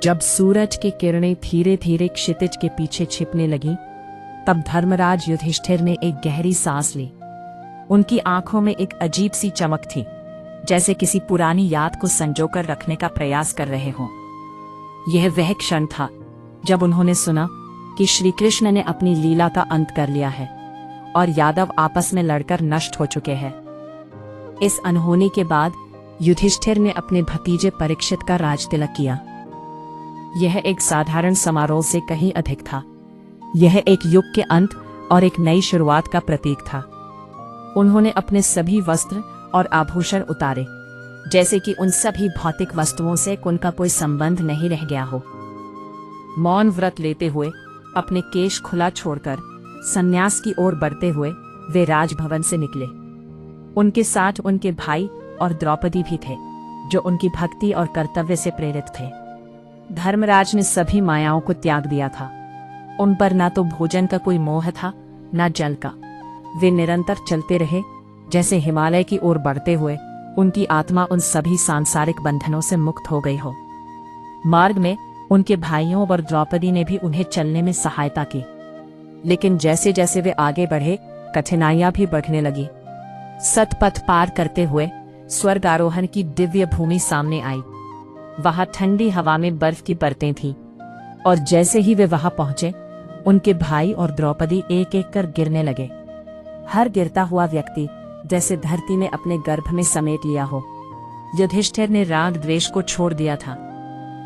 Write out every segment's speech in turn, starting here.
जब सूरज की किरणें धीरे धीरे क्षितिज के पीछे छिपने लगीं, तब धर्मराज युधिष्ठिर ने एक गहरी सांस ली। उनकी आंखों में एक अजीब सी चमक थी, जैसे किसी पुरानी याद को संजोकर रखने का प्रयास कर रहे हों। यह वह क्षण था जब उन्होंने सुना कि श्री कृष्ण ने अपनी लीला का अंत कर लिया है और यादव आपस में लड़कर नष्ट हो चुके हैं। इस अनहोनी के बाद युधिष्ठिर ने अपने भतीजे परीक्षित का राजतिलक किया। यह एक साधारण समारोह से कहीं अधिक था। यह एक युग के अंत और एक नई शुरुआत का प्रतीक था। उन्होंने अपने सभी वस्त्र और आभूषण उतारे, जैसे कि उन सभी भौतिक वस्तुओं से उनका कोई संबंध नहीं रह गया हो। मौन व्रत लेते हुए, अपने केश खुला छोड़कर संन्यास की ओर बढ़ते हुए वे राजभवन से निकले। उनके साथ उनके भाई और द्रौपदी भी थे, जो उनकी भक्ति और कर्तव्य से प्रेरित थे। धर्मराज ने सभी मायाओं को त्याग दिया था। उन पर ना तो भोजन का कोई मोह था, ना जल का। वे निरंतर चलते रहे, जैसे हिमालय की ओर बढ़ते हुए उनकी आत्मा उन सभी सांसारिक बंधनों से मुक्त हो गई हो। मार्ग में उनके भाइयों और द्रौपदी ने भी उन्हें चलने में सहायता की, लेकिन जैसे जैसे वे आगे बढ़े, कठिनाइयां भी बढ़ने लगी। सतपथ पार करते हुए स्वर्ग आरोहण की दिव्य भूमि सामने आई। वहां ठंडी हवा में बर्फ की परतें थीं, और जैसे ही वे वहां पहुंचे, उनके भाई और द्रौपदी एक एक कर गिरने लगे। हर गिरता हुआ व्यक्ति जैसे धरती ने अपने गर्भ में समेट लिया हो। युधिष्ठिर ने राग द्वेष को छोड़ दिया था,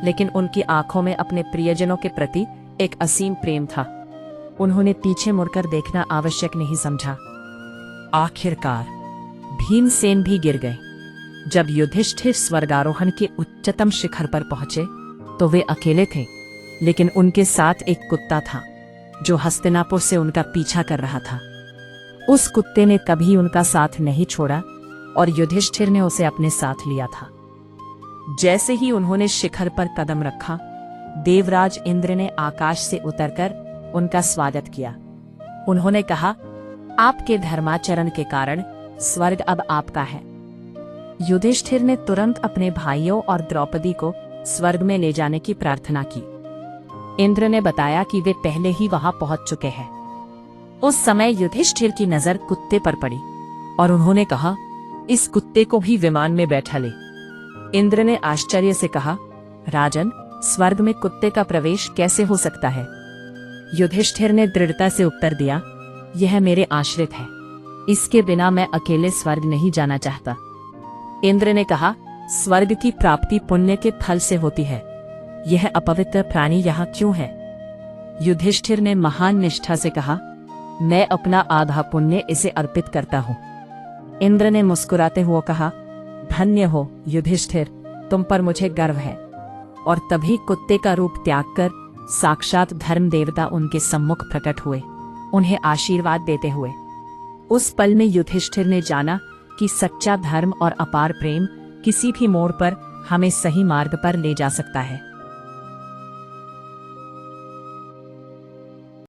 लेकिन उनकी आंखों में अपने प्रियजनों के प्रति एक असीम प्रेम था। उन्होंने पीछे मुड़कर देखना आवश्यक नहीं समझा। आखिरकार भीमसेन भी गिर गए। जब युधिष्ठिर स्वर्गारोहण के उच्चतम शिखर पर पहुंचे, तो वे अकेले थे, लेकिन उनके साथ एक कुत्ता था, जो हस्तिनापुर से उनका पीछा कर रहा था। उस कुत्ते ने कभी उनका साथ नहीं छोड़ा और युधिष्ठिर ने उसे अपने साथ लिया था। जैसे ही उन्होंने शिखर पर कदम रखा, देवराज इंद्र ने आकाश से उतरकर उनका स्वागत किया। उन्होंने कहा, आपके धर्माचरण के कारण स्वर्ग अब आपका है। युधिष्ठिर ने तुरंत अपने भाइयों और द्रौपदी को स्वर्ग में ले जाने की प्रार्थना की। इंद्र ने बताया कि वे पहले ही वहां पहुंच चुके हैं। उस समय युधिष्ठिर की नजर कुत्ते पर पड़ी और उन्होंने कहा, इस कुत्ते को भी विमान में बैठा ले। इंद्र ने आश्चर्य से कहा, राजन, स्वर्ग में कुत्ते का प्रवेश कैसे हो सकता है? युधिष्ठिर ने दृढ़ता से उत्तर दिया, यह मेरे आश्रित है। इसके बिना मैं अकेले स्वर्ग नहीं जाना चाहता। इंद्र ने कहा, स्वर्ग की प्राप्ति पुण्य के फल से होती है। यह अपवित्र प्राणी यहाँ क्यों है? युधिष्ठिर ने महान निष्ठा से कहा, मैं अपना आधा पुण्य इसे अर्पित करता हूँ। इंद्र ने मुस्कुराते हुए कहा, धन्य हो युधिष्ठिर, तुम पर मुझे गर्व है। और तभी कुत्ते का रूप त्याग कर साक्षात धर्म देवता उनके सम्मुख प्रकट हुए, उन्हें आशीर्वाद देते हुए। उस पल में युधिष्ठिर ने जाना कि सच्चा धर्म और अपार प्रेम किसी भी मोड़ पर हमें सही मार्ग पर ले जा सकता है।